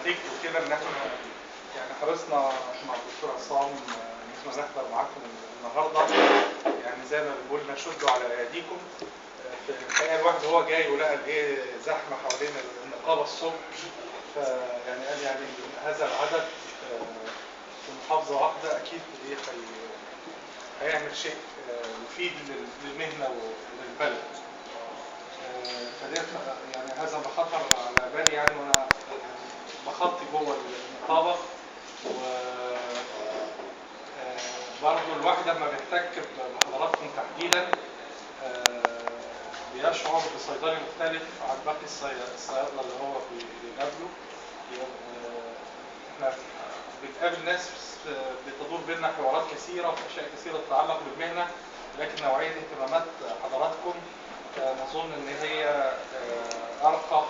نتيجته كده ان احنا يعني حرصنا مع الدكتور عصام ان احنا نحضر معاكم النهارده. يعني زي ما بنقول نشدوا على ايديكم. في الحقيقه الواحد هو جاي ولقى الايه زحمه حوالين النقابه الصبح، فيعني قال يعني هذا العدد في محافظه واحده اكيد ايه هيعمل شيء مفيد للمهنه وللبلد. فديت يعني هذا ما خطر على بالي يعني وانا بخطي جوه النقابه. وبرضه الواحد لما بيحتك بحضراتكم تحديدا بيشعر بصيدلي مختلف عن باقي الصيادله اللي هو بيقابله. احنا بنقابل ناس بتدور بيننا حوارات كثيره واشياء كثيره تتعلق بالمهنه، لكن نوعيه اهتمامات حضراتكم نظن ان هي ارقى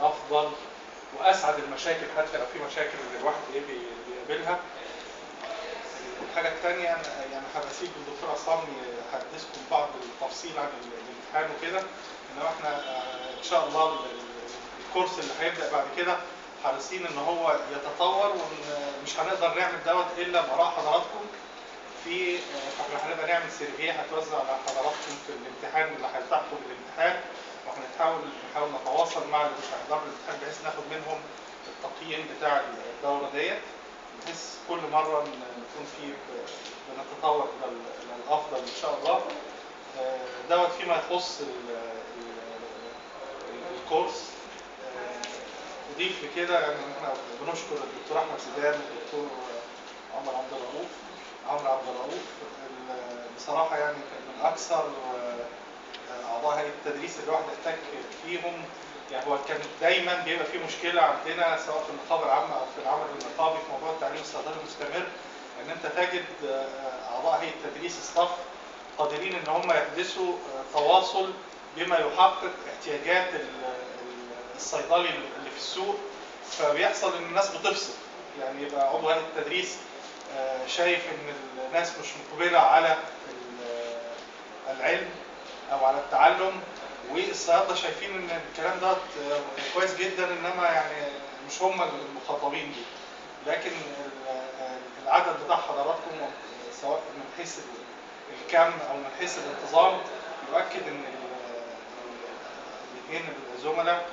وافضل واسعد المشاكل، حتى لو في مشاكل اللي الواحد بيقابلها. الحاجه الثانيه يعني هبسيب الدكتور عصام يحدثكم بعض التفصيل عن الامتحان وكده، انما احنا ان شاء الله الكورس اللي هيبدا بعد كده حريصين ان هو يتطور، ومش هنقدر نعمل دوت الا باراء حضراتكم. احنا هنبقى نعمل سيرفيه هتوزع على حضراتكم في الامتحان اللي هيلتحقوا بالامتحان، وهنحاول نتواصل مع اللي مش هيحضروا الامتحان بحيث ناخد منهم التقييم بتاع الدوره ديت، بحيث كل مره نكون فيه بنتطور الى الافضل ان شاء الله. دوت فيما يخص الكورس. نضيف لكده يعني احنا بنشكر الدكتور احمد زيدان والدكتور عمرو عبد الرؤوف. بصراحه يعني كان من اكثر اعضاء هيئه التدريس اللي الواحد احتك فيهم. يعني هو كان دايما بيبقى في مشكله عندنا سواء في النقابه العامه او في العمل النقابي في موضوع التعليم الصيدلي المستمر، ان انت تجد اعضاء هيئه التدريس ستاف قادرين ان هم يحدثوا تواصل بما يحقق احتياجات الصيدلي اللي في السوق، فبيحصل ان الناس بتفصل. يعني يبقى عضو هيئه التدريس شايف ان الناس مش مقبله على العلم او على التعلم، والصيادله شايفين ان الكلام ده كويس جدا، انما يعني مش هم المخاطبين بيه. لكن العدد بتاع حضراتكم سواء من حيث الكم او من حيث الانتظام يؤكد ان الاثنين الزملاء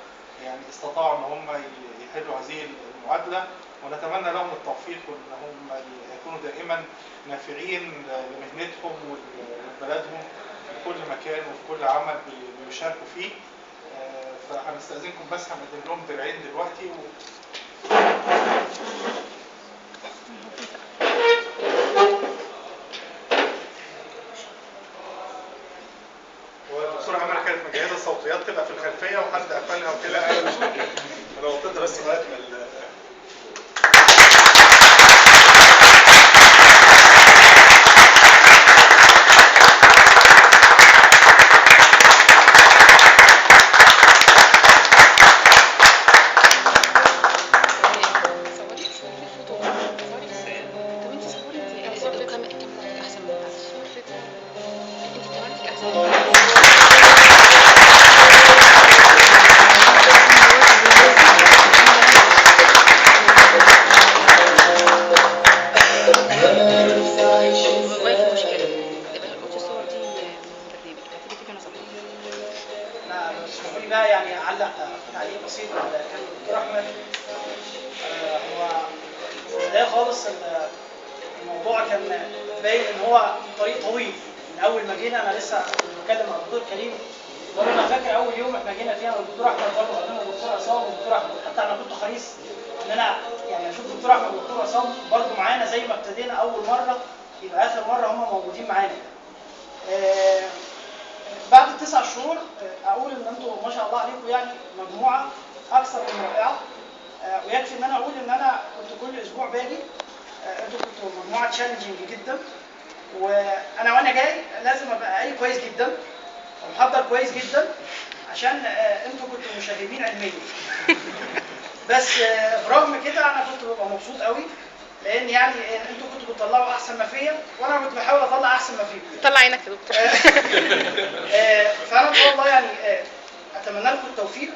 يعني استطاعوا ان هم يحلوا هذه المعادله، ونتمنى لهم التوفيق وان هم يكونوا دائما نافعين لمهنتهم ولبلدهم في كل مكان وفي كل عمل بيشاركوا فيه. فهنستأذنكم بس هنقدم لهم درعين دلوقتي والدكتور عمرو كانت مجهزه الصوتيات تبقى في الخلفيه وحد قفلها وكده. لا انا مش انا وطيتها بس لغايه ما بعد ال9 شهور اقول ان انتم ما شاء الله عليكم يعني مجموعه اكثر من رائعه. ويكفي ان انا اقول ان انا كنت كل اسبوع باجي. انتم كنتوا مجموعه تشالنجينج جدا، وانا جاي لازم ابقى قايل كويس جدا ومحضر كويس جدا عشان انتم كنتوا مشاغبين علميا. بس برغم كده انا كنت ببقى مبسوط قوي، لان يعني انتوا كنتوا بتطلعوا احسن ما فيا وانا كنت بحاول اطلع احسن ما فيكم. طلع عينك يا دكتور. فانا ان شاء الله يعني اتمنى لكم التوفيق،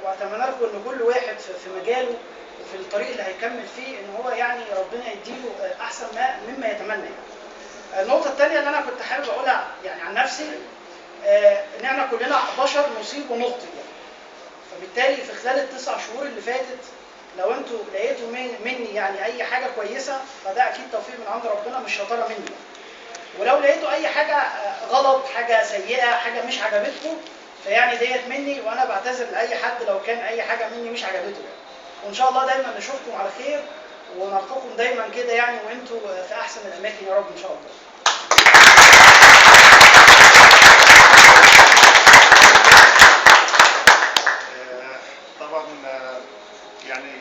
واتمنى لكم ان كل واحد في مجاله وفي الطريق اللي هيكمل فيه ان هو يعني ربنا يديله احسن مما يتمنى يعني. النقطة الثانية اللي أنا كنت حابب أقولها يعني عن نفسي إن إحنا كلنا بشر نصيب ونخطئ يعني. فبالتالي في خلال ال9 شهور اللي فاتت لو أنتوا لقيتوا مني يعني أي حاجة كويسة فده أكيد توفيق من عند ربنا مش شطارة مني يعني. ولو لقيتوا أي حاجة غلط، حاجة سيئة، حاجة مش عجبتكم فيعني ديت مني، وأنا بعتذر لأي حد لو كان أي حاجة مني مش عجبته يعني. وإن شاء الله دايما نشوفكم على خير ونلقاكم دايما كده يعني وانتوا في احسن الاماكن يا رب ان شاء الله. طبعا يعني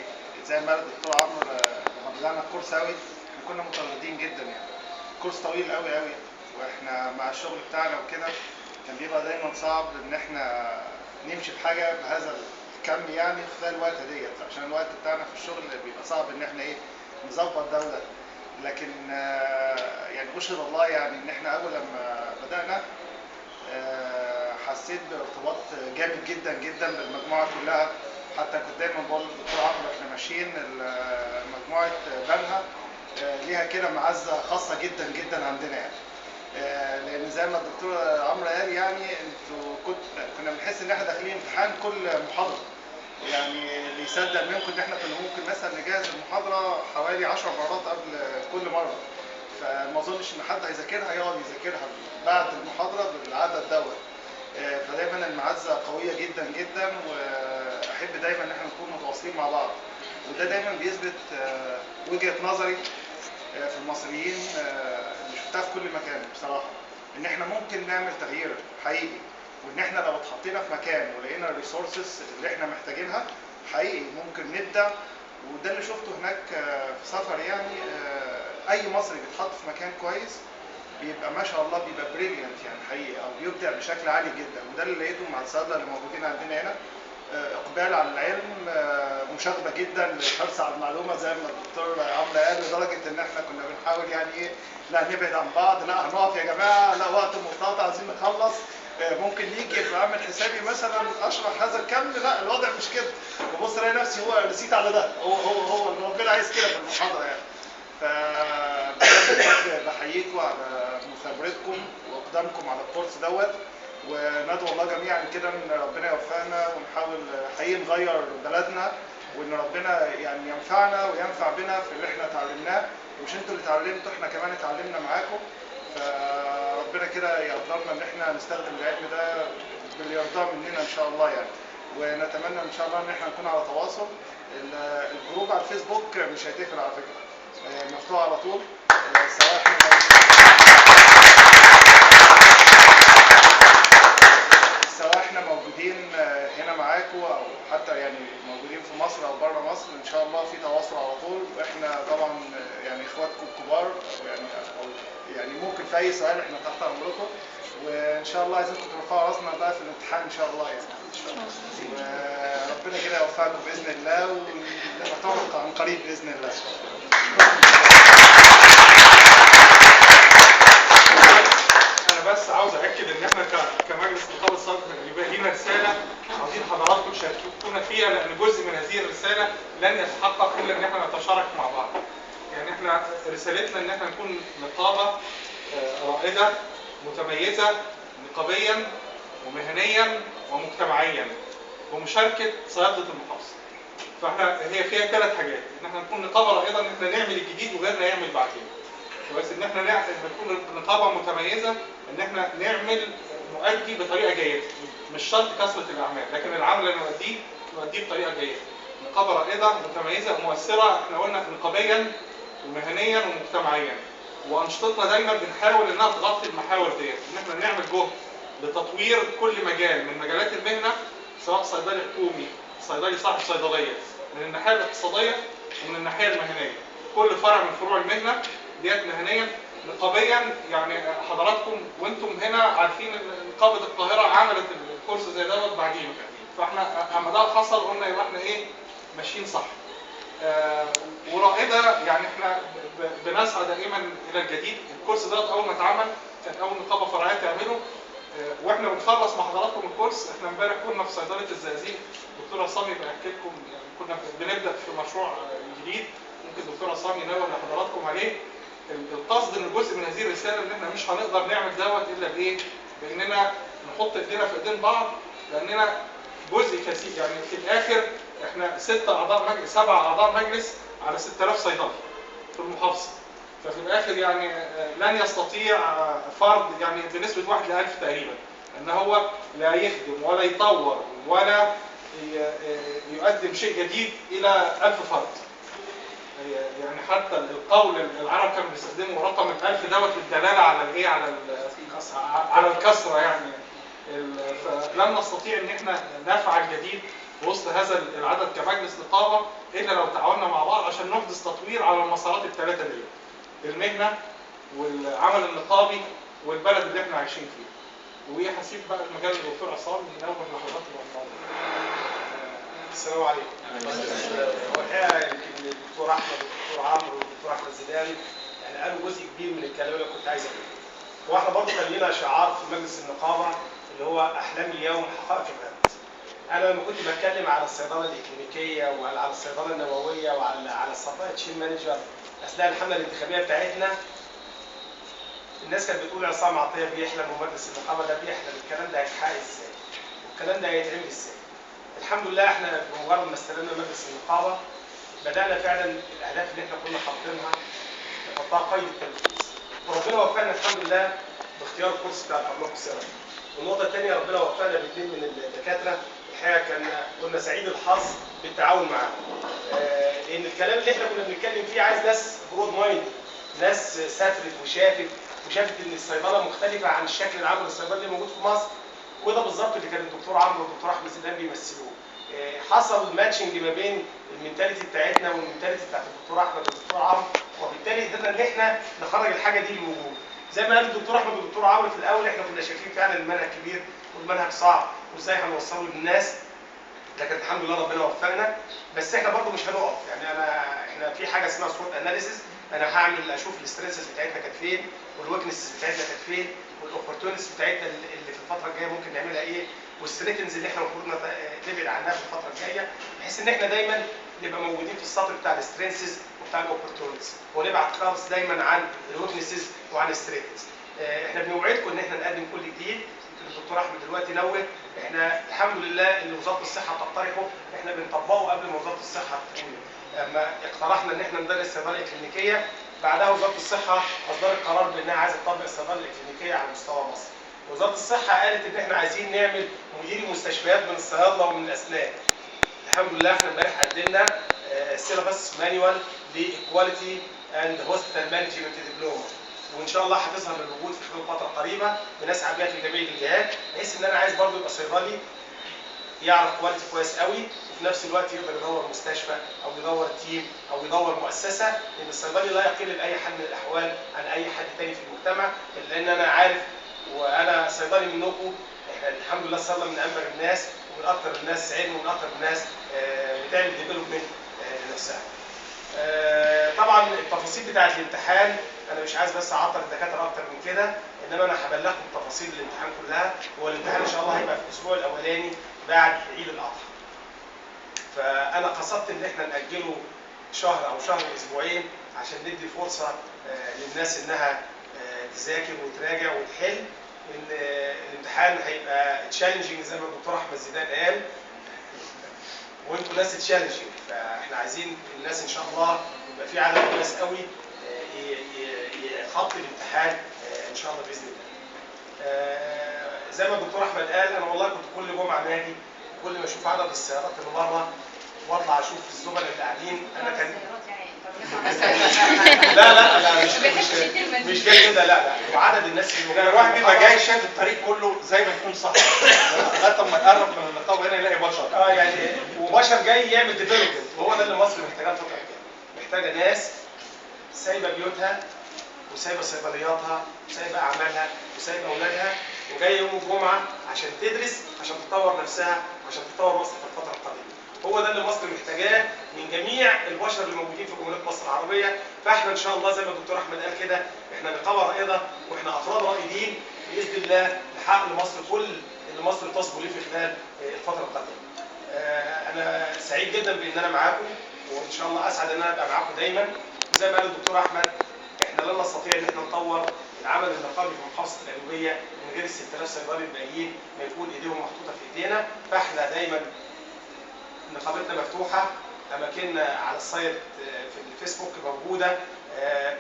زي ما قال الدكتور عمرو لما بدأنا الكورس قوي احنا كنا مترددين جدا يعني. كورس طويل قوي قوي واحنا مع الشغل بتاعنا وكده كان بيبقى دايما صعب ان احنا نمشي في حاجه بهذا الكم يعني خلال الوقت ديت، عشان الوقت بتاعنا في الشغل بيبقى صعب ان احنا نظبط ده. لكن يعني اشهد الله يعني ان احنا اول لما بدانا حسيت بارتباط جامد جدا جدا بالمجموعه كلها. حتى كنت دايما بقول للدكتور عمرو احنا ماشيين مجموعه بنها ليها كده معزه خاصه جدا جدا عندنا يعني. لان زي ما الدكتور عمرو قال يعني انتوا كنا بنحس ان احنا داخلين امتحان كل محاضره. يعني اللي يصدق منكم ان احنا كنا ممكن مثلا نجهز المحاضره حوالي 10 مرات قبل كل مره. فما اظنش ان حد هيذاكرها يقعد يذاكرها بعد المحاضره بالعدد دوت. فدايما المعزه قويه جدا جدا، واحب دايما ان احنا نكون متواصلين مع بعض. وده دايما بيثبت وجهه نظري في المصريين اللي شفتها في كل مكان بصراحه، ان احنا ممكن نعمل تغيير حقيقي، وان احنا لو اتحطينا في مكان ولقينا الريسورسز اللي احنا محتاجينها حقيقي ممكن نبدع. وده اللي شفته هناك في سفر يعني. اي مصري بيتحط في مكان كويس بيبقى ما شاء الله بيبقى بريليانت يعني حقيقي، او بيبدع بشكل عالي جدا. وده اللي لقيته مع الصيادله اللي موجودين عندنا هنا. اقبال على العلم، مشاغبه جدا، الحرص على المعلومه زي ما الدكتور عمرو قال، لدرجه ان احنا كنا بنحاول يعني لا نبعد عن بعض، لا هنقف يا جماعه، لا وقت مقتطع عايزين نخلص. ممكن يجي بعمل حسابي مثلا اشرح هذا الكم، لا الوضع مش كده، وبص الاقي نفسي هو رسيت على ده، هو اللي ربنا عايز كده في المحاضره يعني. فبجد بحييكم على مثابرتكم واقدامكم على الكورس دوت، وندعو الله جميعا كده ان ربنا يوفقنا ونحاول حقيقي نغير بلدنا، وان ربنا يعني ينفعنا وينفع بنا في اللي احنا اتعلمناه. ومش انتوا اللي اتعلمتوا، احنا كمان اتعلمنا معاكم. فربنا كده يقدرنا ان احنا نستخدم العلم ده باللي يرضاه مننا ان شاء الله يعني. ونتمنى ان شاء الله ان احنا نكون على تواصل. الجروب على الفيسبوك مش هيتقفل على فكره، مفتوح على طول. سواء احنا موجودين هنا معاكم او حتى يعني موجودين في مصر او بره مصر، ان شاء الله في تواصل على طول. واحنا طبعا يعني اخواتكم الكبار يعني ممكن في اي سؤال احنا تحت امركم. وان شاء الله عايزينكم ترفعوا راسنا بقى في الامتحان ان شاء الله يعني. وربنا كده يوفقكم باذن الله، ونتوقع عن قريب باذن الله. انا بس عاوز اكد ان احنا كمجلس نقابه الصرف يبقى لينا رساله عاوزين حضراتكم تشاركونا فيها، لان جزء من هذه الرساله لن يتحقق الا ان احنا نتشارك مع بعض. يعني احنا رسالتنا ان احنا نكون نقابه رائده متميزه نقابيا ومهنيا ومجتمعيا بمشاركه صيادله المحافظه. فاحنا هي فيها 3 حاجات، ان احنا نكون نقابه رائده، ان احنا نعمل الجديد وغيرنا يعمل بعدين. بس ان احنا نكون نقابه متميزه، ان احنا نؤدي بطريقه جيده، مش شرط كثره الاعمال، لكن العمل اللي نؤديه بطريقه جيده. نقابه رائده متميزه مؤثره، احنا قلنا نقابيا ومهنيا ومجتمعيا. وانشطتنا دايما بنحاول انها تغطي المحاور ديت، ان احنا نعمل جهد لتطوير كل مجال من مجالات المهنه، سواء صيدلي حكومي، صيدلي صاحب صيدليه، من الناحيه الاقتصاديه ومن الناحيه المهنيه. كل فرع من فروع المهنه ديت مهنيا. نقابيا يعني حضراتكم وانتم هنا عارفين ان نقابه القاهره عملت الكورس زي دوت بعدين، فاحنا اما ده حصل قلنا يبقى احنا ماشيين صح. ورائده يعني احنا بنسعى دائما الى الجديد. الكورس دوت اول ما اتعمل كانت اول نقابه فرعيه تعمله. واحنا بنخلص مع حضراتكم الكورس، احنا امبارح كنا في صيدله الزقازيق، الدكتور عصام يبقى يحكي لكم، يعني كنا بنبدا في مشروع جديد ممكن الدكتور عصام ينور لحضراتكم عليه. القصد ان جزء من هذه الرساله ان احنا مش هنقدر نعمل دوت الا بايه؟ باننا نحط ايدينا في ايدين بعض، لاننا جزء كثير يعني في الاخر احنا 7 اعضاء مجلس على 6000 صيدلي في المحافظه. ففي الاخر يعني لن يستطيع فرد يعني بنسبه 1 ل1000 تقريبا ان هو لا يخدم ولا يطور ولا يقدم شيء جديد الى 1000 فرد. يعني حتى القول العرب كانوا بيستخدموا رقم ال1000 دوت للدلاله على الايه؟ على الكثره يعني. فلن نستطيع ان احنا نفعل جديد في وسط هذا العدد كمجلس نقابه الا لو تعاوننا مع بعض عشان نحدث تطوير على المسارات الثلاثه دي: المهنه والعمل النقابي والبلد اللي احنا عايشين فيه. وهسيب بقى المجال للدكتور عصام ينور لحضراتكم الموضوع. السلام عليكم. هو الحقيقه يمكن الدكتور احمد والدكتور عمرو والدكتور احمد زيدان يعني قالوا جزء كبير من الكلام اللي كنت عايز اقوله. واحنا برضه كان لنا شعار في مجلس النقابه اللي هو احلام اليوم حقائق الغد. انا لما كنت بتكلم على الصيدله الاكلينيكيه وعلى الصيدله النوويه وعلى السبلاي تشين مانجر اثناء الحمله الانتخابيه بتاعتنا، الناس كانت بتقول عصام عطيه بيحلم ومجلس النقابه ده بيحلم، الكلام ده هيتحقق ازاي؟ والكلام ده هيتعمل ازاي؟ الحمد لله احنا بمجرد ما استلمنا مجلس النقابه بدانا فعلا الاهداف اللي احنا كنا حاطينها نحطها قيد التنفيذ. وربنا وفقنا الحمد لله باختيار الكورس بتاع الفارماكوثيرابي. والنقطه الثانيه ربنا وفقنا باثنين من الدكاتره الحقيقه كنا سعيد الحظ بالتعاون معاهم. لان الكلام اللي احنا كنا بنتكلم فيه عايز ناس برود مايند، ناس سافرت وشافت ان الصيدله مختلفه عن الشكل العام للصيدله اللي موجود في مصر. وده بالظبط اللي كان الدكتور عمرو والدكتور احمد زيدان بيمثلوه. حصل ماتشنج ما بين المنتاليتي بتاعتنا والمنتاليتي بتاعت الدكتور احمد والدكتور عمرو، وبالتالي قدرنا ان احنا نخرج الحاجه دي للوجود. زي ما قال الدكتور احمد والدكتور عمرو في الاول، احنا كنا شايفين فعلا المنهج كبير والمنهج صعب وازاي هنوصله للناس، لكن الحمد لله ربنا وفقنا. بس احنا برضه مش هنقف، يعني احنا في حاجه اسمها سوت اناليسيس، انا هعمل اشوف الاستريسز بتاعتنا كانت فين، والويكنسز بتاعتنا كانت فين، والاوبورتونيتيز بتاعتنا اللي في الفتره الجايه ممكن نعملها ايه، والستريتنز اللي احنا المفروض نبعد عنها في الفتره الجايه، بحيث ان احنا دايما نبقى موجودين في السطر بتاع الاسترينسز وبتاع الاوبورتونيتيز، ونبعد خالص دايما عن الويكنسز وعن الستريتنز. احنا بنوعدكم ان احنا نقدم كل جديد. الدكتور احمد دلوقتي نوه، احنا الحمد لله اللي وزاره الصحه تقترحه احنا بنطبقه قبل ما وزاره الصحه تقول. لما اقترحنا ان احنا ندرس الصيدله الاكلينيكيه، بعدها وزاره الصحه اصدرت قرار بانها عايزه تطبق الصيدله الاكلينيكيه على مستوى مصر. وزاره الصحه قالت ان احنا عايزين نعمل مديري مستشفيات من الصيادله ومن الاسنان. الحمد لله احنا امبارح قدمنا سيلابس مانيوال لايكواليتي اند هوسبيتال مانجمنت دبلوما، وان شاء الله هتظهر للوجود في خلال فتره قريبه بنسعى بيها في جميع الجهات، بحيث ان انا عايز برضه يبقى صيدلي يعرف كواليتي كويس قوي، وفي نفس الوقت يقدر يدور مستشفى او يدور تيم او يدور مؤسسه، لان الصيدلي لا يقل باي حال من الاحوال عن اي حد تاني في المجتمع. لان انا عارف وانا صيدلي منكم، احنا الحمد لله الصيدله من انبغ الناس ومن اكثر الناس علم ومن اكثر الناس بتعمل ديفلوبمنت لنفسها. طبعا التفاصيل بتاعت الامتحان انا مش عايز بس اعطل الدكاتره اكتر من كده، انما انا هبلغكم تفاصيل الامتحان كلها. هو الامتحان ان شاء الله هيبقى في الاسبوع الاولاني بعد عيد الاضحى. فانا قصدت ان احنا ناجله شهر او شهر واسبوعين عشان ندي فرصه للناس انها تذاكر وتراجع وتحل. ان الامتحان هيبقى تشالنجينج زي ما الدكتور احمد زيدان قال، وانتوا ناس تشالنجينج، فاحنا عايزين الناس ان شاء الله يبقى في عدد ناس قوي يخطي الامتحان ان شاء الله باذن الله. زي ما الدكتور احمد قال، انا والله كنت كل جمعه ناجي، كل ما اشوف عدد السيارات اللي بره واطلع اشوف الزملاء اللي قاعدين. انا كان لا مش جاي كده، لا وعدد الناس اللي الواحد بيبقى جاي شايف الطريق كله زي ما يكون صح لغايه اما يقرب من النقابه هنا يلاقي بشر. يعني وبشر جاي يعمل ديفلوبمنت، وهو ده اللي مصر محتاجاه الفتره الجايه. محتاجه ناس سايبه بيوتها وسايبه صيدلياتها وسايبه اعمالها وسايبه اولادها وجايه يوم الجمعه عشان تدرس، عشان تطور نفسها، عشان تطور مصر في الفتره القادمه. هو ده اللي مصر محتاجاه من جميع البشر اللي موجودين في جمهوريه مصر العربيه. فاحنا ان شاء الله زي ما الدكتور احمد قال كده، احنا نقابه رائده واحنا افراد رائدين، باذن الله نحقق لمصر كل اللي مصر تصبو ليه في خلال الفتره القادمه. انا سعيد جدا بان انا معاكم، وان شاء الله اسعد ان انا ابقى معاكم دايما. زي ما قال الدكتور احمد، احنا لن نستطيع ان احنا نطور العمل النقابي في محافظه القليوبيه من غير ال 6000 صيدلي الباقيين ما يكون ايديهم محطوطه في ايدينا. فاحنا دايما نقابتنا مفتوحه، اماكننا على السايت في الفيسبوك موجوده،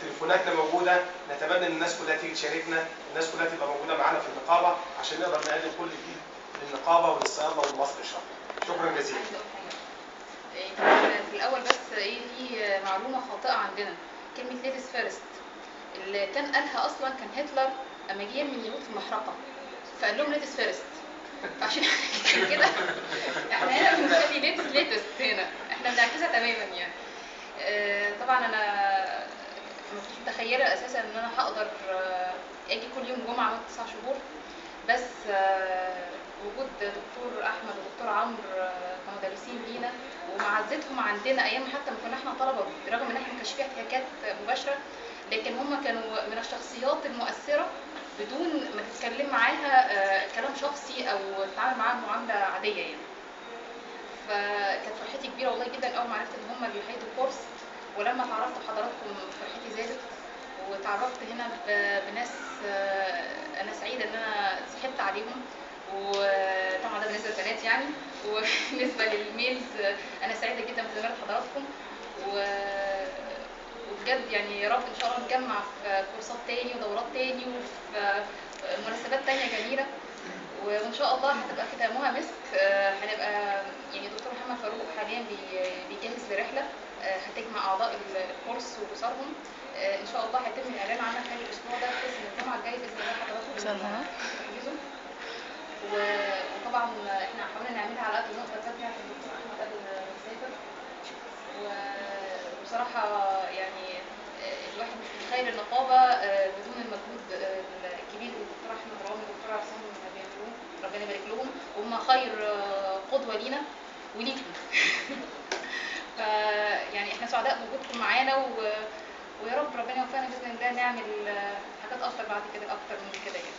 تليفوناتنا موجوده. نتمنى ان الناس كلها تيجي تشاركنا، الناس كلها تبقى موجوده معانا في النقابه عشان نقدر نقدم كل جديد للنقابه وللصيادله ولمصر ان شاء الله. شكرا جزيلا. في الاول بس في معلومه خاطئه عندنا. كلمه ليديز فيرست اللي كان قالها اصلا كان هتلر اما جه من اليهود في المحرقه، فقال لهم ليديز فيرست. فعشان كده احنا هنا بنخلي ليديز ليتست، هنا احنا بنعكسها تماما يعني. طبعا انا ما كنتش متخيله اساسا ان انا هقدر اجي كل يوم جمعه مده 9 شهور، بس وجود دكتور احمد ودكتور عمرو كمدرسين لينا ومعزتهم عندنا ايام حتى ما كنا احنا طلبه، رغم ان احنا ما كانش فيها احتكاكات مباشره، لكن هم كانوا من الشخصيات المؤثره بدون ما تتكلم معاها كلام شخصي او تتعامل معاها معامله عاديه يعني. فكانت فرحتي كبيره والله جدا اول ما عرفت ان هم بيحيطوا الكورس، ولما تعرفت بحضراتكم فرحتي زادت، وتعرفت هنا بناس انا سعيده ان انا صحبت عليهم. وطبعا ده بالنسبه للبنات يعني، وبالنسبه للميلز انا سعيده جدا بزياره حضراتكم، وبجد يعني يا رب ان شاء الله نجمع في كورسات تاني ودورات تاني وفي مناسبات تانيه جميله، وان شاء الله هتبقى ختامها مسك. هنبقى يعني دكتور محمد فاروق حاليا بيجهز لرحله هتجمع اعضاء الكورس واسرهم. ان شاء الله هيتم الاعلان عنها خلال الاسبوع ده، بحيث ان الجمعه الجايه باذن الله حضراتكم تحجزوا. وطبعا احنا حاولنا نعملها على قد ما نقدر بتاعت الدكتور احمد قبل ما يسافر، وبصراحه يعني الواحد مش متخيل النقابه بدون المجهود الكبير اللي الدكتور احمد رامي والدكتور عصام بيعملوه، ربنا يبارك لهم، وهم خير قدوه لينا وليكم. يعني احنا سعداء بوجودكم معانا، ويا رب ربنا يوفقنا باذن الله نعمل حاجات اكتر بعد كده، اكتر من كده يعني.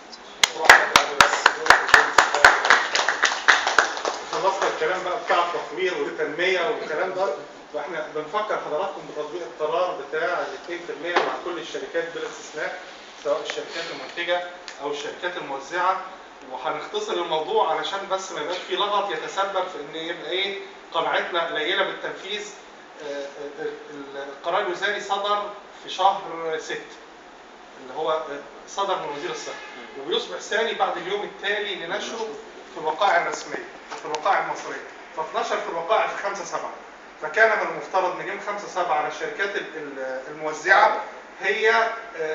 خلصنا الكلام بقى بتاع التطوير والتنميه والكلام ده، واحنا بنفكر حضراتكم بتطبيق القرار بتاع ال 2% مع كل الشركات بلا استثناء، سواء الشركات المنتجه او الشركات الموزعه. وهنختصر الموضوع علشان بس ما يبقاش فيه لغط يتسبب في ان يبقى ايه قناعتنا قليله بالتنفيذ. القرار الوزاري صدر في شهر 6 اللي هو صدر من وزير الصحه، وبيصبح ثاني بعد اليوم التالي لنشره في الوقائع الرسميه في الوقائع المصريه، فاتنشر في الوقائع في 5/7. فكان من المفترض من يوم 5/7 على الشركات الموزعه هي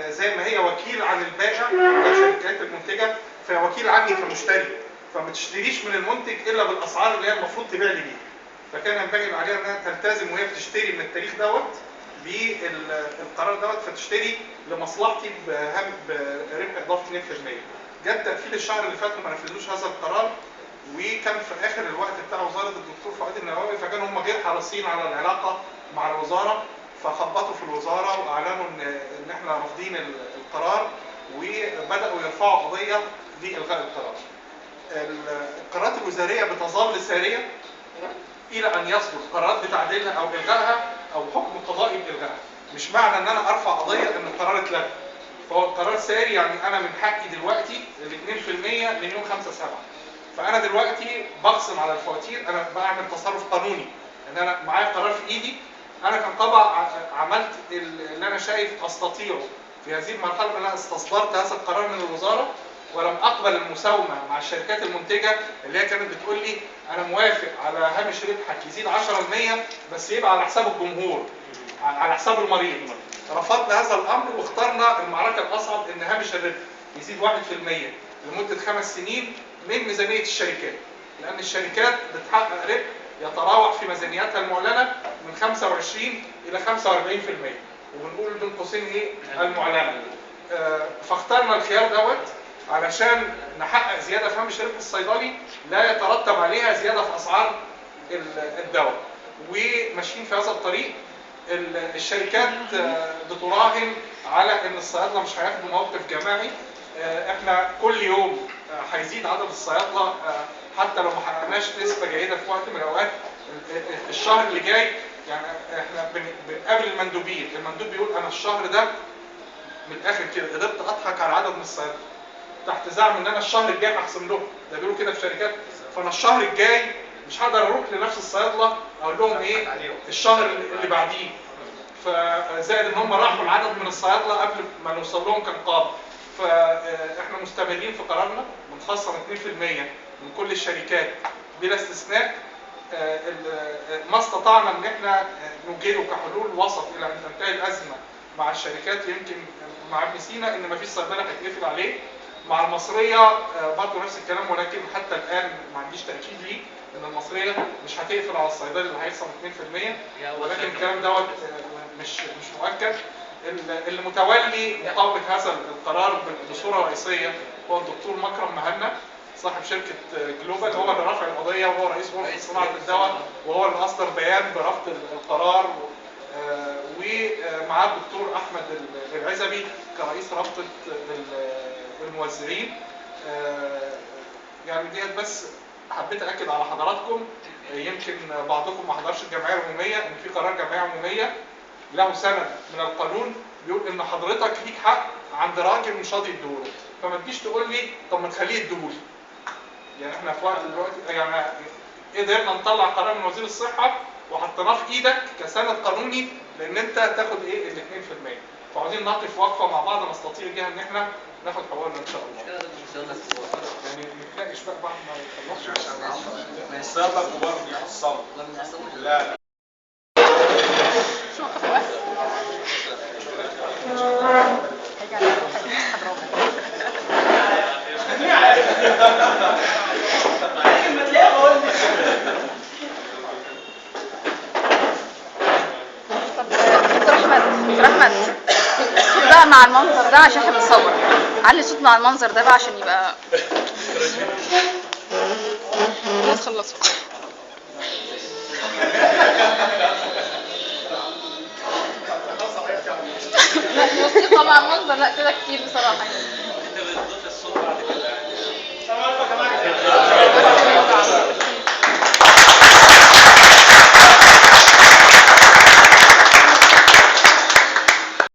زي ما هي وكيل عن البائع والشركات المنتجه، فهي وكيل عني كمشتري، فما تشتريش من المنتج الا بالاسعار اللي هي المفروض تبيع لي بيها. فكان ينبغي عليها انها تلتزم وهي بتشتري من التاريخ دوت بالقرار دوت، فتشتري لمصلحتي بربح اضافي 2%. جت تقفيل الشهر اللي فات وما نفذوش هذا القرار، وكان في اخر الوقت بتاع وزاره الدكتور فؤاد النووي، فكانوا هم غير حريصين على العلاقه مع الوزاره، فخبطوا في الوزاره واعلنوا ان احنا رافضين القرار، وبداوا يرفعوا قضيه لالغاء القرار. القرارات الوزاريه بتظل ساريه الى ان يصدر قرارات بتعديلها او الغائها او حكم قضائي بالغائها. مش معنى ان انا ارفع قضيه ان القرار اتلغى، فهو القرار ساري. يعني انا من حقي دلوقتي ال 2% من يوم 5/7. فانا دلوقتي بقسم على الفواتير، انا بعمل تصرف قانوني ان انا معايا قرار في ايدي، انا كنقابه عملت اللي انا شايف استطيعه في هذه المرحله، ان انا استصدرت هذا القرار من الوزاره، ولم اقبل المساومه مع الشركات المنتجه اللي هي كانت بتقول لي انا موافق على هامش ربحك يزيد 10% بس يبقى على حساب الجمهور، على حساب المريض. رفضنا هذا الامر واخترنا المعركه الاصعب ان هامش الربح يزيد 1% لمده 5 سنين من ميزانيه الشركات، لان الشركات بتحقق ربح يتراوح في ميزانياتها المعلنه من 25 الى 45%، وبنقول بين قوسين ايه المعلنه. فاخترنا الخيار دوت علشان نحقق زياده في هامش الربح الصيدلي لا يترتب عليها زياده في اسعار الدواء، وماشيين في هذا الطريق. الشركات بتراهن على ان الصيادله مش هياخدوا موقف جماعي احنا كل يوم هيزيد عدد الصيادله، حتى لو ما حققناش نسبه جيده في وقت من الاوقات. الشهر اللي جاي يعني احنا بنقابل المندوبين، المندوب بيقول انا الشهر ده من الاخر كده قدرت اضحك على عدد من الصيادله تحت زعم ان انا الشهر الجاي هخصم لهم، ده بيقولوا كده في شركات. فانا الشهر الجاي مش هقدر اروح لنفس الصيادله اقول لهم ايه الشهر اللي بعديه. فزائد ان هم راحوا العدد من الصيادله قبل ما نوصل لهم كنقابه. فاحنا مستمرين في قرارنا بنخصم 2% من كل الشركات بلا استثناء. ما استطعنا ان احنا نوجده كحلول وسط الى ان تنتهي الازمه مع الشركات. يمكن مع ابن سينا ان مفيش صيدله هيتقفل عليه، مع المصريه برضه نفس الكلام، ولكن حتى الان ما عنديش تاكيد ليه ان المصريه مش هتقفل على الصيدلي اللي هيخصم 2%، ولكن الكلام دوت مش مؤكد. اللي متولي مقاومه هذا القرار بصوره رئيسيه هو الدكتور مكرم مهنا صاحب شركه جلوبال، هو اللي رفع القضيه وهو رئيس غرفه صناعه الدواء، وهو اللي اصدر بيان برفض القرار، ومعاه الدكتور احمد العزبي كرئيس رابطه الموزعين. يعني ديت بس حبيت اكد على حضراتكم، يمكن بعضكم ما حضرش الجمعيه العموميه، ان في قرار جمعيه عموميه له سند من القانون بيقول ان حضرتك ليك حق عند راجل مش راضي يديهولك، فما تجيش تقول لي طب ما تخليه يديهولي. يعني احنا في وقت دلوقتي يعني قدرنا نطلع قرار من وزير الصحه وحطيناه في ايدك كسند قانوني لان انت تاخد ايه ال 2%. فعاوزين نقف وقفه مع بعض نستطيع بيها ان احنا ناخد حقوقنا ان شاء الله. يعني نتناقش بقى بعد ما يخلصوا. الصيادله الكبار بيحصلوا. لا شو بس دكتور احمد بقى مع المنظر ده عشان احنا بنصور، علي صوت مع المنظر ده بقى عشان يبقى خلاص خلصوا. لا موسيقى مع المنظر لا كده كتير بصراحه. تمام يا جماعه.